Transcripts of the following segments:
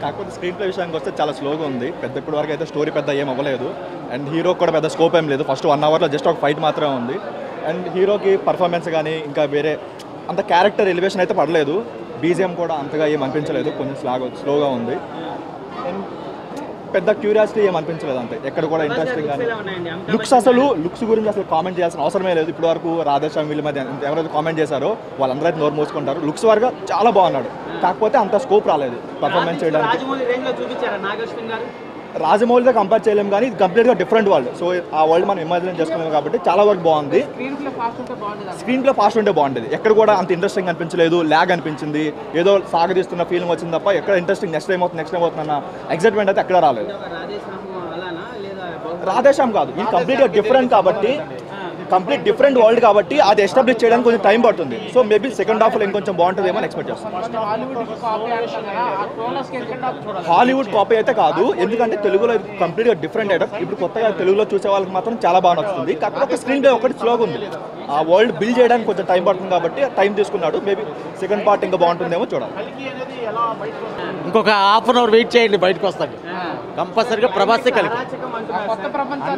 కాకపోతే screen play విషయానికి వస్తే చాలా స్లోగా ఉంది. ఇప్పటి వరకు అయితే స్టోరీ పెద్ద ఏం అవ్వలేదు. అండ్ హీరో కూడా పెద్ద స్కోప్ ఏం లేదు. ఫస్ట్ 1 అవర్లో జస్ట్ ఒక ఫైట్ మాత్రమే ఉంది. అండ్ హీరోకి పర్ఫార్మెన్స్ కానీ ఇంకా వేరే అంత క్యారెక్టర్ ఎలివేషన్ అయితే పడలేదు. బీజిఎం కూడా అంతగా ఏం అనిపించలేదు, కొంచెం స్లోగా ఉంది. అండ్ పెద్ద క్యూరియాసిటీ ఏం అనిపించలేదు అంతే, ఎక్కడ కూడా ఇంట్రెస్టింగ్ కానీ. లుక్స్ గురించి అసలు కామెంట్ చేయాల్సిన అవసరమే లేదు. ఇప్పటి వరకు రాధేశ్యామ్ వీళ్ళ మధ్య ఎవరైతే కామెంట్ చేశారో వాళ్ళందరూ అయితే నోరు మోసుకుంటారు. లుక్స్ వరకు చాలా బాగున్నాడు, కాకపోతే అంత స్కోప్ రాలేదు పర్ఫార్మెన్స్ చేయడానికి. రాజమౌళితో కంపేర్ చేయలేము కానీ ఇది కంప్లీట్గా డిఫరెంట్ వరల్డ్. సో ఆ వరల్డ్ మనం ఇమాజిన్ చేసుకోలేము కాబట్టి చాలా వరకు బాగుంది. స్క్రీన్ ప్లే ఫాస్ట్ ఉంటే బాగుంటుంది. ఎక్కడ కూడా అంత ఇంట్రెస్టింగ్ అనిపించలేదు, ల్యాగ్ అనిపించింది, ఏదో సాగదీస్తున్న ఫీలింగ్ వచ్చింది తప్ప ఎక్కడ ఇంట్రెస్టింగ్ నెక్స్ట్ టైం అవుతుందన్న ఎక్సైట్మెంట్ అయితే ఎక్కడ రాలేదు. రాధేశ్యామ్ కాదు, ఇది కంప్లీట్గా డిఫరెంట్ కాబట్టి, కంప్లీట్ డిఫరెంట్ వరల్డ్ కాబట్టి అది ఎస్టాబ్లిష్ చేయడానికి కొంచెం టైం పడుతుంది. సో మేబీ సెకండ్ హాఫ్లో ఇంకొంచెం బాగుంటుందేమో ఎక్స్పెక్ట్ చేస్తాను. హాలీవుడ్ కాపీ అయితే కాదు, ఎందుకంటే తెలుగులో కంప్లీట్గా డిఫరెంట్ ఐటమ్. ఇప్పుడు కొత్తగా తెలుగులో చూసే వాళ్ళకి మాత్రం చాలా బాగా నచ్చుతుంది. కాకపోతే స్క్రీన్ ప్లే ఒకటి స్లోగా ఉంది. ఆ వరల్డ్ బిల్డ్ చేయడానికి కొంచెం టైం పడుతుంది కాబట్టి టైం తీసుకున్నాడు. మేబీ సెకండ్ పార్ట్ ఇంకా బాగుంటుందేమో చూడాలి. ఇంకొక హాఫ్ అన్ అవర్ వెయిట్ చేయండి, బయటకు వస్తాడు కంపల్సరీగా. ప్రభాసే కలిపి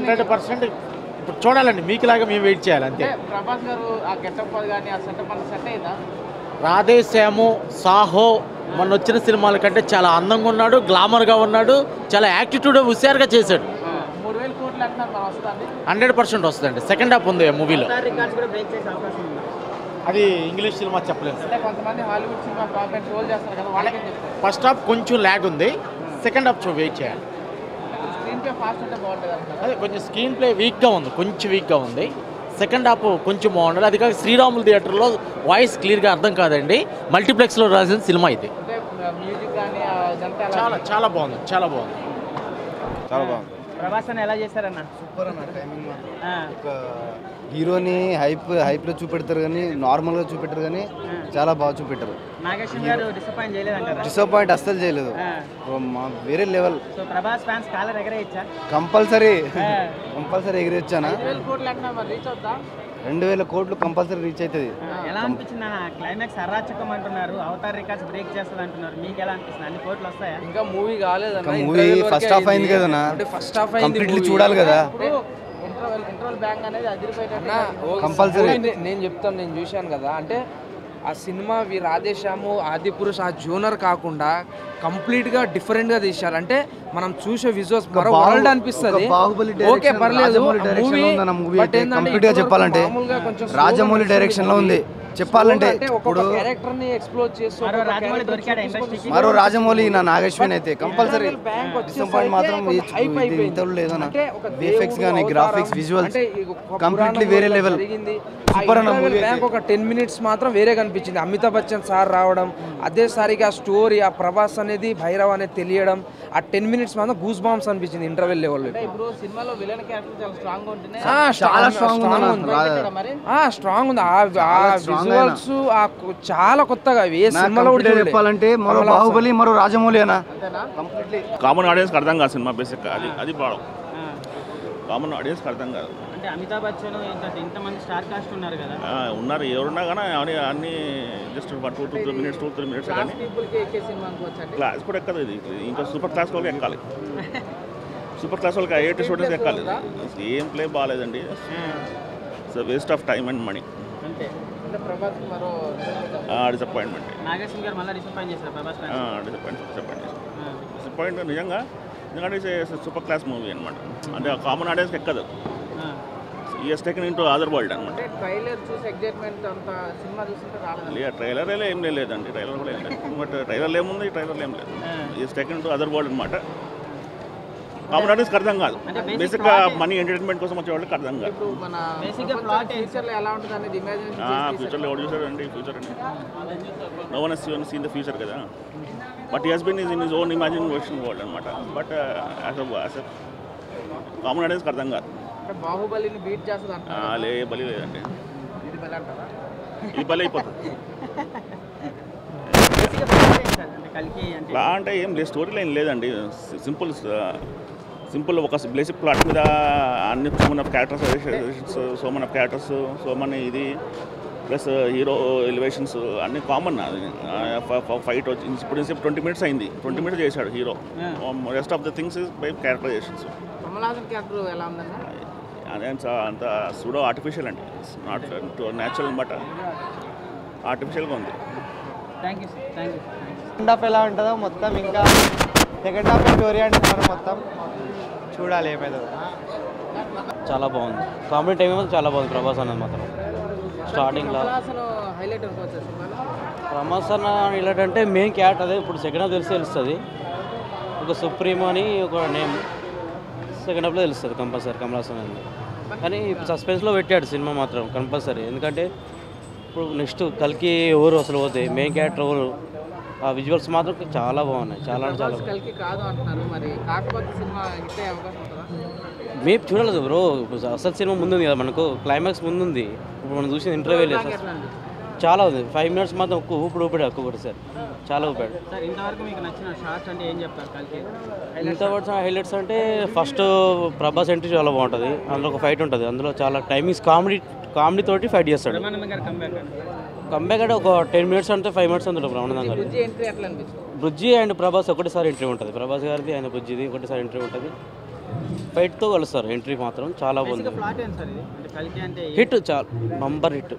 100% ఇప్పుడు చూడాలండి, మీకులాగా మేము వెయిట్ చేయాలి అంతే. ప్రభాస్ గారు ఆ గెటప్ కానీ ఆ సెటప్ అంతా సెట్ అయ్యిందా? రాధేశ్యాము, సాహో మొన్న వచ్చిన సినిమాల కంటే చాలా అందంగా ఉన్నాడు, గ్లామర్గా ఉన్నాడు, చాలా యాటిట్యూడ్ హుషారుగా చేశాడు. 3,000 కోట్లు అంటున్నారు, మరి వస్తుంది? 100% వస్తుందండి. సెకండ్ హాఫ్ ఉంది మూవీలో. అది ఇంగ్లీష్ సినిమా చెప్పలేదు. అంటే కొంతమంది హాలీవుడ్ సినిమా బాగా ట్రోల్ చేస్తారు కదా, వాళ్ళకేం చెప్తారు? ఫస్ట్ హాఫ్ కొంచెం ల్యాగ్ ఉంది, సెకండ్ హాఫ్ వెయిట్ చేయాలి. స్క్రీన్ ప్లే ఫాస్ట్ ఉంటే బాగుంటుంది అంటారు. అదే కొంచెం స్క్రీన్ ప్లే వీక్గా ఉంది, కొంచెం వీక్గా ఉంది. సెకండ్ హాఫ్ కొంచెం బాగుండాలి. అది కాక శ్రీరాములు థియేటర్లో వాయిస్ క్లియర్గా అర్థం కాదండి. మల్టీప్లెక్స్లో రాసిన సినిమా ఇది. అంటే మ్యూజిక్ కానీ చాలా చాలా బాగుంది, చాలా బాగుంది, చాలా బాగుంది. ప్రభాస్ అని ఎలా చేశారన్న? సూపర్ అన్న. టైమింగ్ ఒక హీరోని హైప్లో చూపెడతారు కానీ నార్మల్గా చూపెట్టరు కానీ చాలా బాగా చూపెట్టారు. నాగేశ్వర్ గారు డిసప్పాయింట్ చేయలేదంటారా? డిసప్పాయింట్ అస్సలు చేయలేదు, వేరే level. So Prabhas fans collar ఎగరేయచ్చా? కంపల్సరీ ఎగిరొచ్చానా? 2,000 కోట్లు అంటున్నా, మరి రీచ్ అవుతా? 2,000 కోట్లు కంపల్సరీ రీచ్ అవుతుంది. ఎలా అనిపించింది అన్న? క్లైమాక్స్ అరాచకం అంటున్నారు, అవతార్ రికార్డ్స్ బ్రేక్ చేస్తుంది అంటున్నారు. మీకు ఎలా అనిపిస్తుంది? అన్ని కోట్లు వస్తాయా? ఇంకా మూవీ కాలేదన్న. మూవీ ఫస్ట్ హాఫ్ అయింది కదన్నా, కంప్లీట్లీ చూడాలి కదా. ఇంటర్వల్ బ్యాంక్ అనేది అదిరిపోయేటట్టు కంపల్సరీ. నేను చెప్తాను, నేను చూశాను కదా. అంటే ఆ సినిమా రాధేశ్యాము, ఆదిపురుష్ ఆ జోనర్ కాకుండా కంప్లీట్గా డిఫరెంట్గా తీశారు. అంటే మనం చూసే విజువల్స్ మరో వరల్డ్ అనిపిస్తుంది. ఓకే పర్లేదు మూవీ, బట్ ఏంటంటే చెప్పాలంటే రాజమౌళి డైరెక్షన్ లో ఉంది చెప్పాలంటే. ఇప్పుడు క్యారెక్టర్ ని ఎక్స్ప్లోర్ చేస్తూ మరో రాజమౌళి నా నాగేశ్వరి అయితే కంపల్సరీ డిసప్పాయింట్ మాత్రం లేదన్న. విఎఫ్ఎక్స్ కానీ గ్రాఫిక్స్ విజువల్స్ కంప్లీట్లీ వేరే లెవెల్. సూపర్ అన్న మూవీ. ఒక 10 minutes మాత్రం వేరే కనిపించింది. అమితాబ్ బచ్చన్ సార్ రావడం, అదే సారిగా ఆ స్టోరీ, ఆ ప్రభాస్ అనేది భైరవ్ అనేది తెలియడం, ఆ 10 minutes మాత్రం గూస్ బాంబ్స్ అనిపించింది ఇంటర్వెల్ లెవెల్. ఇప్పుడు సినిమాలో విలన్ క్యారెక్టర్ చాలా స్ట్రాంగ్ ఉంటుంది. స్ట్రాంగ్ ఉంది. ఆ విజువల్స్ చాలా కొత్తగా ఏ సినిమాలో కూడా చెప్పాలంటే మరో బాహుబలి, మరో రాజమౌళి అన్న. కామన్ ఆడియన్స్ అర్థం కాదు సినిమా బేసిక్. అది బాగా కామన్ ఆడియన్స్ అర్థం కాదు. అంటే అమితాబ్ బచ్చన్ ఇంతమంది స్టార్ కాస్ట్ ఉన్నారు కదా, ఉన్నారు ఎవరున్నా కానీ అన్ని జస్ట్ 2-3 minutes కానీ క్లాస్ కూడా ఎక్కదు. ఇది ఇంకా సూపర్ క్లాస్ వాళ్ళకి ఎక్కాలి. సూపర్ క్లాస్ వాళ్ళకి ఐఐటీ స్టూడెంట్స్ ఎక్కాలి. ఏం ప్లే బాగాలేదండి. So waste of time and money. Disappointment. Disappoint నిజంగా. ఎందుకంటే సూపర్ క్లాస్ మూవీ అనమాట. అంటే కామన్ ఆడియన్స్ ఎక్కదు. He's taken into other world అనమాట. ట్రైలర్ ఏం లేదండి. ట్రైలర్ కూడా ఏం లేదు. బట్ ట్రైలర్ ఏముంది, ట్రైలర్ ఏం లేదు. Is taken into other world అనమాట. కామన్ ఆడియన్స్కి అర్థం కాదు. బేసిక్గా మనీ ఎంటర్టైన్మెంట్ కోసం వచ్చే వాళ్ళకి అర్థం కాదు. ఫ్యూచర్లో ఎవరు చూసారండి? ఫ్యూచర్ అండి no one has seen the future కదా. But he has been in his own imagination world అనమాట. బట్ యాజ్ అ కామన్ ఆడియన్స్కి అర్థం కాదు. బాహుబలిని బీట్ చేస్తుంది. బలి లేదండి, ఇది బలి అయిపోతుంది. అంటే ఏం లేదు, స్టోరీ లైన్ లేదండి. సింపుల్ ఒక బేసిక్ ప్లాట్ మీద అన్ని so Mann of characters, so Mann ఇది ప్లస్ హీరో ఎలివేషన్స్ అన్నీ కామన్. ఫైట్ వచ్చి ఇప్పుడు 20 minutes అయింది, 20 minutes చేశాడు hero. Rest of the things is by characterisations. అదే అంత సూడో ఆర్టిఫిషియల్ అండి, నాట్ న్యాచురల్ బట్ ఆర్టిఫిషియల్గా ఉంది. Thank you sir, thank you. Second half ఎలా ఉంటుందో మొత్తం, ఇంకా సెకండ్ హాఫ్ స్టోరీ అంటే మనం మొత్తం చూడాలి ఏమైందో. చాలా బాగుంది, కామెడీ టైం ఏమో చాలా బాగుంది. ప్రభాస్ అన్నది మాత్రం స్టార్టింగ్లో ప్రభాస్ అన్న హైలైట్ అంటే మెయిన్ క్యారెక్టర్ అదే. ఇప్పుడు సెకండ్ హాఫ్ తెలుస్తుంది, ఒక సుప్రీం అని ఒక నేమ్ సెకండ్ హాఫ్లో తెలుస్తుంది కంపల్సరీ కమల్ హాసన్ అని. కానీ సస్పెన్స్లో పెట్టాడు సినిమా మాత్రం కంపల్సరీ. ఎందుకంటే ఇప్పుడు నెక్స్ట్ కల్కి ఎవరు అసలు పోతే మెయిన్ క్యారెక్టర్ ఎవరు, ఆ విజువల్స్ మాత్రం చాలా బాగున్నాయి. చాలా అంటే చాలా మేము చూడలేదు బ్రో. అసలు సినిమా ముందుంది కదా మనకు, క్లైమాక్స్ ముందుంది. ఇప్పుడు మనం చూసిన ఇంటర్వ్యూ లేదు, చాలా ఉంది. 5 minutes మాత్రం ఊపిడి ఒక్కొక్కటి సార్, చాలా ఊపాడు. ఇంతవరకు హైలైట్స్ అంటే ఫస్ట్ ప్రభాస్ ఎంట్రీ చాలా బాగుంటుంది. అందులో ఒక ఫైట్ ఉంటుంది, అందులో చాలా టైమింగ్స్ కామెడీ తోటి ఫైట్ చేస్తాడు. కంబ్యాక్ అంటే ఒక 10 minutes అంటే 5 minutes ఉంటుంది. బ్రహ్మానందం గారు బ్రుజ్జి అండ్ ప్రభాస్ ఒకటిసారి ఎంట్రీ ఉంటుంది. ప్రభాస్ గారిది ఆయన బ్రుజ్జిది ఒకటిసారి ఎంట్రీ ఉంటుంది. ఫైట్తో కలుస్తారు. ఎంట్రీ మాత్రం చాలా బాగుంది, హిట్, చాలా నంబర్ హిట్.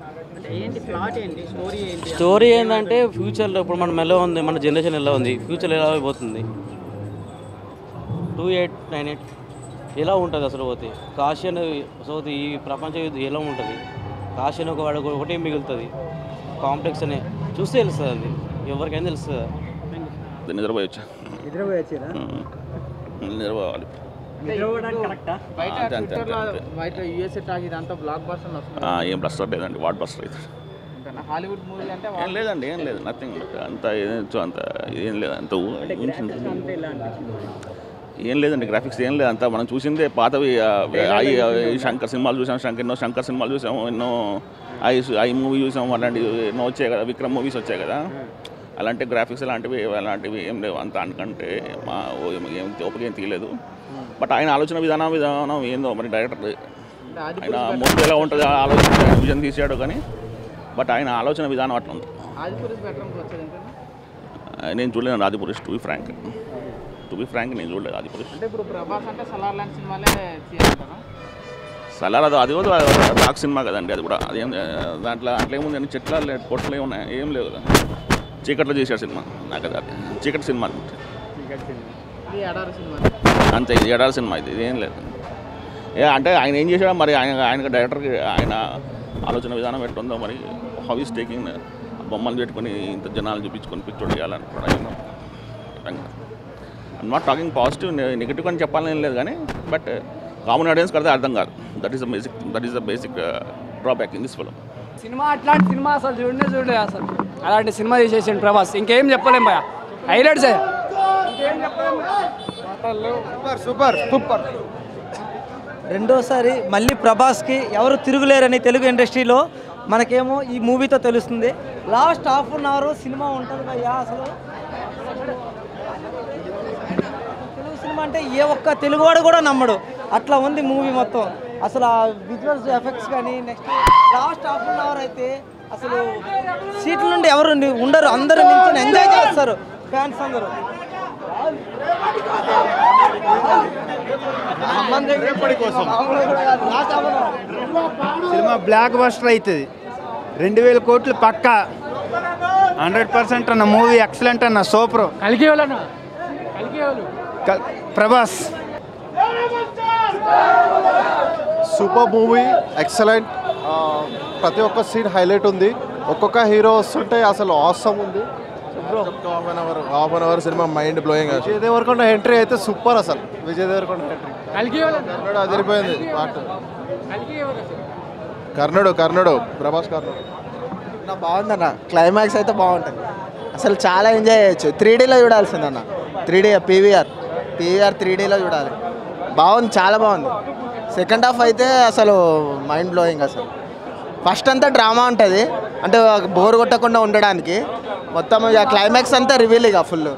స్టోరీ ఏంటంటే ఫ్యూచర్లో ఇప్పుడు మనం ఎలా ఉంది, మన జనరేషన్ ఎలా ఉంది, ఫ్యూచర్ ఎలా అయిపోతుంది, 2898 ఎలా ఉంటుంది అసలు పోతే, కాశీ అనేది అసలు ఈ ప్రపంచ యుద్ధం ఎలా ఉంటుంది, కాశీ అని ఒకటే మిగులుతుంది, కాంప్లెక్స్ అనే చూస్తే తెలుస్తుంది. అది ఎవరికైనా తెలుస్తుంది. నిద్రపోయొచ్చా, నిద్రపోవాలి. ఏం బ్లస్టర్ లేదండి, వాట్ బ్లస్టర్ అవుతుంది. హాలీవుడ్ మూవీ అంటే ఏం లేదండి, ఏం లేదు, నథింగ్. అంత ఏం లేదు, అంత ఏం లేదండి. గ్రాఫిక్స్ ఏం లేదు, అంతా మనం చూసిందే పాతవి. శంకర్ సినిమాలు చూసాం, శంకర్ సినిమాలు చూసాము, ఎన్నో ఐ మూవీ చూసాము, అలాంటివి ఎన్నో వచ్చాయి కదా, విక్రమ్ మూవీస్ వచ్చాయి కదా. అలాంటి గ్రాఫిక్స్ అలాంటివి ఏం లేవు. అంత అనుకంటే ఏం ఓపిక ఏం తీయలేదు. బట్ ఆయన ఆలోచన విధానం ఏందో మరి, డైరెక్టర్ ఆయన ముందు ఎలా ఉంటుంది ఆలోచన విజన్ తీసాడు కానీ, బట్ ఆయన ఆలోచన విధానం అట్లా ఉంది. నేను చూడలేదు ఆదిపురుష్, టు బి ఫ్రాంక్ నేను చూడలేదు ఆదిపురుష్. సలార్ అది కూడా డాక్ సినిమా కదండి, అది కూడా అదేం దాంట్లో ఏముంది అని చెట్ల కొట్లు ఏమున్నాయి, ఏం లేవు కదా. చీకట్లో చేశాడు సినిమా, నాకు అది చీకటి సినిమా అనుకుంటే అంతే. ఇది ఎడారి సినిమా, ఇది ఏం లేదు. అంటే ఆయన ఏం చేశాడో మరి, ఆయన డైరెక్టర్కి ఆయన ఆలోచన విధానం ఎట్టుందో మరి. హౌ ఈస్ టేకింగ్ బొమ్మలు పెట్టుకొని ఇంత జనాలు చూపించుకొని పిక్చర్ చేయాలనుకున్నాడు. I'm not talking positive, negative అని చెప్పాలని లేదు కానీ, బట్ కామన్ ఆడియన్స్ కడితే అర్థం కాదు. That is the basic drawback in this film. Cinema అట్లాంటి సినిమా అసలు చూడలేదు అసలు. అలాంటి సినిమా తీసేసిండు ప్రభాస్, ఇంకేం చెప్పలేం భయ. Highlights super. రెండోసారి మళ్ళీ ప్రభాస్కి ఎవరు తిరుగులేరని తెలుగు ఇండస్ట్రీలో మనకేమో ఈ మూవీతో తెలుస్తుంది. లాస్ట్ 1/2 hour సినిమా ఉంటుంది భయ్యా. అసలు తెలుగు సినిమా అంటే ఏ ఒక్క తెలుగువాడు కూడా నమ్మడు, అట్లా ఉంది మూవీ మొత్తం. అసలు ఆ విజువల్స్ ఎఫెక్ట్స్ కానీ, నెక్స్ట్ లాస్ట్ 1/2 hour అయితే అసలు సీట్ల నుండి ఎవరు ఉండరు, అందరూ నిల్చొని ఎంజాయ్ చేస్తారు ఫ్యాన్స్ అందరూ. సినిమా బ్లాక్ బస్టర్ అవుతుంది, 2000 కోట్లు పక్కా, 100% అన్న. మూవీ ఎక్సలెంట్ అన్న, super. Prabhas super movie, excellent. ప్రతి ఒక్క సీన్ హైలైట్ ఉంది, ఒక్కొక్క హీరో వస్తుంటే అసలు ఆసమ్ ఉంది. హాఫ్ అన్ అవర్ సినిమా mind blowing. Vijay Deverakonda entry అయితే సూపర్. అసలు విజయ్ దేవరకొండ ఎంట్రీ అదిరిపోయింది. కర్ణుడు ప్రభాస్ బాగుందన్న. క్లైమాక్స్ అయితే బాగుంటుంది, అసలు చాలా ఎంజాయ్ చేయొచ్చు. 3Dలో చూడాల్సిందన్న, 3D పీవీఆర్ 3Dలో చూడాలి. బాగుంది, చాలా బాగుంది. సెకండ్ హాఫ్ అయితే అసలు మైండ్ బ్లోయింగ్. అసలు ఫస్ట్ అంతా డ్రామా ఉంటుంది, అంటే బోర్ కొట్టకుండా ఉండడానికి. మొత్తం ఇక క్లైమాక్స్ అంతా రివీల్ ఇక ఫుల్.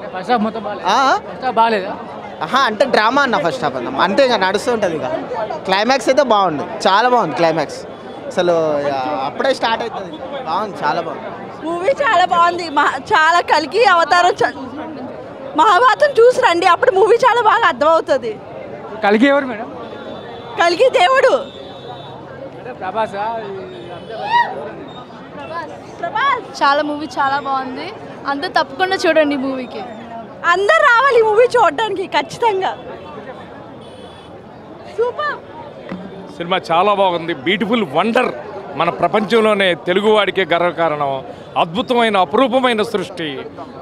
అంటే డ్రామా అన్న ఫస్ట్ హాఫ్ అన్న, అంతే ఇక నడుస్తూ ఉంటుంది. ఇక క్లైమాక్స్ అయితే బాగుంది, చాలా బాగుంది క్లైమాక్స్. అసలు అప్పుడే స్టార్ట్ అవుతుంది. బాగుంది, చాలా బాగుంది మూవీ, చాలా బాగుంది. చాలా కలికి అవతారం మహాభారతం చూసి రండి, అప్పుడు మూవీ చాలా బాగా అర్థమవుతుంది. కలికి ఎవరు మేడం? కలికి దేవుడు. చాలా మూవీ చాలా బాగుంది, అందరూ తప్పకుండా చూడండి మూవీకి. అందరు రావాలి ఈ మూవీ చూడడానికి ఖచ్చితంగా. సూపర్ సినిమా చాలా బాగుంది. బ్యూటిఫుల్ వండర్, మన ప్రపంచంలోనే తెలుగువాడికే గర్వకారణం. అద్భుతమైన అపురూపమైన సృష్టి.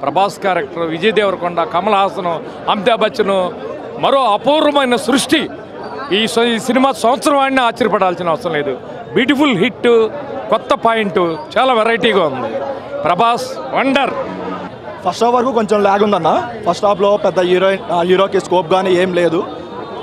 ప్రభాస్ క్యారెక్టర్, విజయ్ దేవరకొండ, కమల్ హాసన్, అమితాబ్ బచ్చన్, మరో అపూర్వమైన సృష్టి. ఈ సినిమా సంవత్సరం వాడిని ఆశ్చర్యపడాల్సిన అవసరం లేదు. బ్యూటిఫుల్ హిట్, కొత్త పాయింట్, చాలా వెరైటీగా ఉంది. ప్రభాస్ వండర్. ఫస్ట్ హాఫ్ వరకు కొంచెం ల్యాగ్ ఉందన్న. ఫస్ట్ హాఫ్లో పెద్ద హీరోకి స్కోప్ కానీ ఏం లేదు.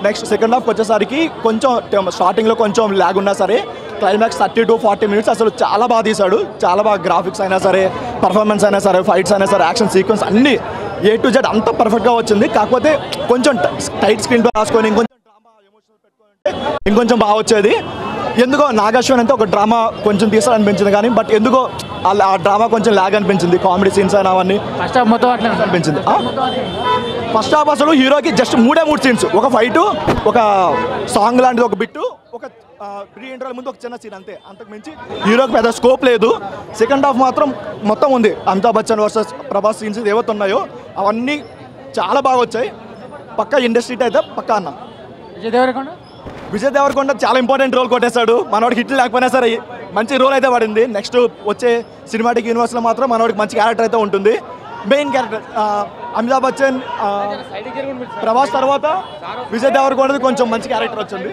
నెక్స్ట్ సెకండ్ హాఫ్కి వచ్చేసరికి కొంచెం స్టార్టింగ్లో కొంచెం ల్యాగ్ ఉన్నా సరే క్లైమాక్స్ 30 to 40 minutes అసలు చాలా బాగా తీశాడు. చాలా బాగా గ్రాఫిక్స్ అయినా సరే, పర్ఫార్మెన్స్ అయినా సరే, ఫైట్స్ అయినా సరే, యాక్షన్ సీక్వెన్స్ అన్నీ A to Z అంతా పర్ఫెక్ట్గా వచ్చింది. కాకపోతే కొంచెం టైట్ స్క్రీన్ ప్లే రాసుకొని ఇంకొంచెం బాగా వచ్చేది. ఎందుకో నాగశ్వన్ అంటే ఒక డ్రామా కొంచెం తీసాడనిపించింది కానీ బట్ ఎందుకో ఆ డ్రామా కొంచెం ల్యాగ్ అనిపించింది. కామెడీ సీన్స్ అయినా అవన్నీ ఫస్ట్ హాఫ్ మొత్తం అట్లా అనిపించింది. ఫస్ట్ హాఫ్ అసలు హీరోకి జస్ట్ 3 సీన్స్, ఒక ఫైటు, ఒక సాంగ్ లాంటిది, ఒక బిట్టు, ఒక ప్రీ ఇంటర్వల్ ముందు ఒక చిన్న సీన్, అంతే. అంతకు మించి హీరోకి పెద్ద స్కోప్ లేదు. సెకండ్ హాఫ్ మాత్రం మొత్తం ఉంది. అమితాబ్ బచ్చన్ వర్సెస్ ప్రభాస్ సీన్స్ ఏవైతే ఉన్నాయో అవన్నీ చాలా బాగా వచ్చాయి. పక్కా ఇండస్ట్రీ అయితే పక్కా అన్న. విజయ్ దేవరకొండ చాలా ఇంపార్టెంట్ రోల్ కొట్టేశాడు. మనవాడికి హిట్ లేకపోయినా సరే మంచి రోల్ అయితే పడింది. నెక్స్ట్ వచ్చే సినిమాటిక్ యూనివర్స్లో మాత్రం మనవాడికి మంచి క్యారెక్టర్ అయితే ఉంటుంది. మెయిన్ క్యారెక్టర్ అమితాబ్ బచ్చన్, ప్రభాస్ తర్వాత విజయ్ దేవరకొండది కొంచెం మంచి క్యారెక్టర్ వచ్చింది.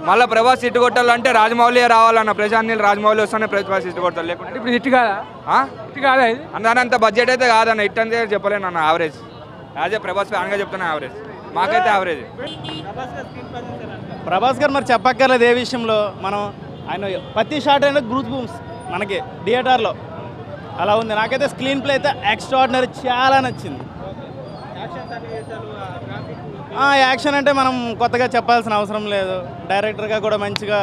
మళ్ళీ ప్రభాస్ హిట్ కొట్టాలంటే రాజమౌళి రావాలన్న. ప్రశాంత్ నీల్ రాజమౌళి వస్తానే ప్రభాస్ హిట్ కొట్టాలి. లేకుంటే ఇప్పుడు హిట్ కాదా? హిట్ కాదా? అంత బడ్జెట్ అయితే కాదన్న. హిట్ అంటే చెప్పలేను అన్న. యావరేజ్. అదే ప్రభాస్ ఫ్యాన్గా చెప్తున్నా, యావరేజ్. మాకైతే యావరేజ్. ప్రభాస్ గారు మరి చెప్పక్కర్లేదు ఏ విషయంలో. మనం ఆయన ప్రతి షాట్ అయినా గ్రూప్ బూమ్స్ మనకి థియేటర్లో అలా ఉంది. నాకైతే స్క్రీన్ ప్లే అయితే ఎక్స్ట్రాడినరీ, చాలా నచ్చింది. యాక్షన్ అంటే మనం కొత్తగా చెప్పాల్సిన అవసరం లేదు. డైరెక్టర్గా కూడా మంచిగా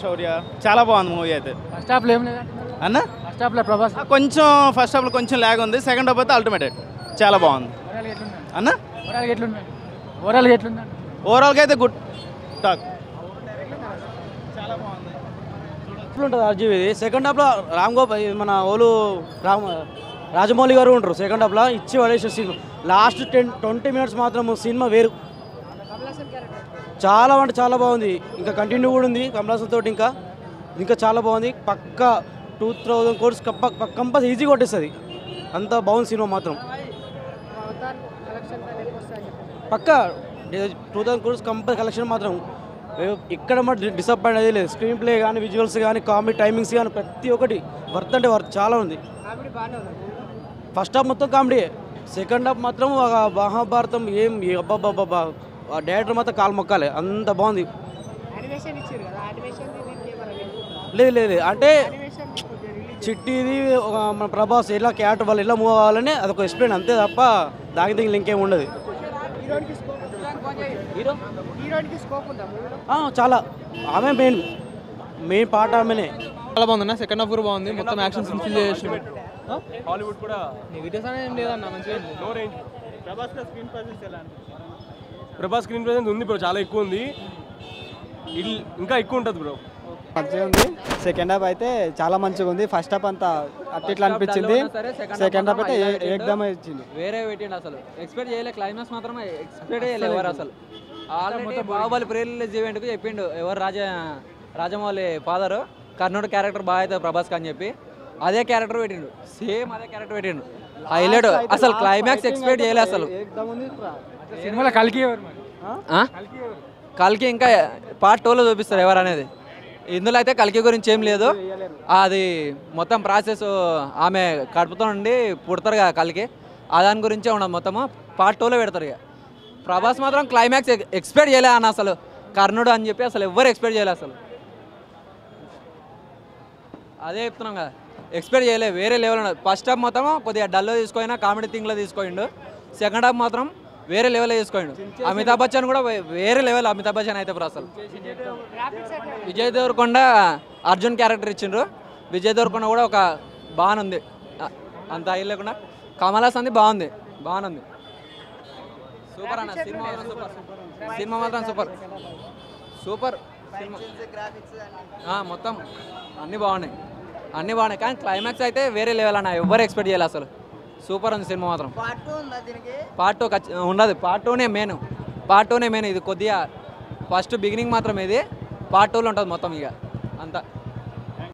శౌర్య చాలా బాగుంది మూవీ అయితే. ఫస్ట్ హాఫ్లో ఏం లేదా అన్న? ఫస్ట్ హాఫ్లో ప్రభాస్ కొంచెం ఫస్ట్ హాఫ్లో కొంచెం ల్యాగ్ ఉంది. సెకండ్ హాఫ్ అయితే అల్టిమేటెడ్ చాలా బాగుంది అన్న. ఓవరాల్గా అయితే గుడ్ టాక్. ఉంటుంది అర్జీవి. సెకండ్ హాఫ్లో మన రాజమౌళి గారు ఉంటారు. సెకండ్ హాఫ్లో ఇచ్చి పడేసే సీన్. లాస్ట్ 10-20 minutes మాత్రం సినిమా వేరు. చాలా అంటే చాలా బాగుంది. ఇంకా కంటిన్యూ కూడా ఉంది కమల్ హాసన్ తోటి. ఇంకా చాలా బాగుంది. పక్క 2000 crores కంపల్సరీ ఈజీ కొట్టేస్తుంది. అంత బాగుంది సినిమా మాత్రం. పక్క 2000 crores కంపల్సరీ కలెక్షన్ మాత్రం. ఇక్కడ మరి డిసప్పాయింట్ అదే లేదు. స్క్రీన్ ప్లే కానీ, విజువల్స్ కానీ, కామెడీ టైమింగ్స్ కానీ ప్రతి ఒక్కటి వర్త్ అంటే వర్త్ చాలా ఉంది. ఫస్ట్ హాఫ్ మొత్తం కామెడీ. సెకండ్ హాఫ్ మాత్రం మహాభారతం ఏం అబ్బాబ్బాబ్బా. ఆ డైరెక్టర్ మాత్రం కాలు మొక్కాలి, అంత బాగుంది. లేదు అంటే చిట్టిది మన ప్రభాస్ ఎలా క్యారెక్టర్ వాళ్ళు ఎలా మూవ్ అవ్వాలని అదొక ఎక్స్ప్లెయిన్ అంతే తప్ప దానికి దీనికి ఇంకేం ఉండదు. చాలా ఆమె మెయిన్ పార్ట్ ఆమెనే. చాలా బాగుందన్న. సెకండ్ హాఫ్ కూడా బాగుంది. మొత్తం యాక్షన్ ఫిల్ చేసి హాలీవుడ్ కూడా నెగిటివ్స్ అనేది ఏం లేదన్న, మంచిగా ప్రభాస్ స్క్రీన్ ప్రెజెన్స్ ఉంది బ్రో, చాలా ఎక్కువ ఉంది. ఇంకా ఎక్కువ ఉంటుంది బ్రో. మంచిగా ఉంది. సెకండ్ హాఫ్ అయితే చాలా మంచిగా ఉంది. ఫస్ట్ హాఫ్ అంతా అట్లా అనిపించింది. సెకండ్ హాఫ్ అయితే ఏకదమ్ ఇచ్చింది. వేరే పెట్టిండు అసలు. ఎక్స్పెక్ట్ చేయలే. క్లైమాక్స్ మాత్రమే ఎక్స్పెక్ట్ చేయలేదు ఎవరు అసలు. ఆల్రెడీ బాహుబలి ప్రీరిలీజ్ ఈవెంట్కి చెప్పిండు ఎవరు రాజమౌళి ఫాదరు కర్ణుడు క్యారెక్టర్ బాగా అవుతుంది ప్రభాస్కి అని చెప్పి అదే క్యారెక్టర్ పెట్టిండు. సేమ్ అదే క్యారెక్టర్ పెట్టిండు. హైలైట్ అసలు. క్లైమాక్స్ ఎక్స్పెక్ట్ చేయలే అసలు. కల్కి ఇంకా పార్ట్ 2లో చూపిస్తారు ఎవరు అనేది. ఇందులో అయితే కల్కి గురించి ఏం లేదు. అది మొత్తం ప్రాసెస్ ఆమె కడుపుతో నుండి పుడతారు కదా కల్కి, దాని గురించే ఉండదు మొత్తము. పార్ట్ 2లో పెడతారు. ఇక ప్రభాస్ మాత్రం క్లైమాక్స్ ఎక్స్పెక్ట్ చేయలే అన్న అసలు. కర్ణుడు అని చెప్పి అసలు ఎవ్వరు ఎక్స్పెక్ట్ చేయలే అసలు. అదే చెప్తున్నాం కదా, ఎక్స్పెక్ట్ చేయలే. వేరే లెవెల్ ఉండదు. ఫస్ట్ హాఫ్ మొత్తం కొద్దిగా డల్లో తీసుకోయినా కామెడీ థింగ్లో తీసుకోండు. సెకండ్ హాఫ్ మాత్రం వేరే లెవెల్ చేసుకోండి. అమితాబ్ బచ్చన్ కూడా వేరే లెవెల్. అమితాబ్ బచ్చన్ అయితే అసలు విజయ్ దేవరకొండ అర్జున్ క్యారెక్టర్ ఇచ్చిండ్రు. విజయ్ దేవరకొండ కూడా ఒక బాగుంది, అంత హై లేకుండా. కమల్ హాసన్ బాగుంది. సూపర్ అన్న, సినిమా మాత్రం సూపర్. సినిమా మాత్రం సూపర్ సూపర్ సినిమా. మొత్తం అన్నీ బాగున్నాయి కానీ క్లైమాక్స్ అయితే వేరే లెవెల్ అన్న, ఎవ్వరు ఎక్స్పెక్ట్ చేయాలి అసలు. సూపర్ ఉంది సినిమా మాత్రం. పార్ట్ 2 ఉండదు. పార్ట్ 2నే మెయిన్. ఇది కొద్దిగా ఫస్ట్ బిగినింగ్ మాత్రం ఇది. పార్ట్ 2లో ఉంటుంది మొత్తం ఇక అంతా.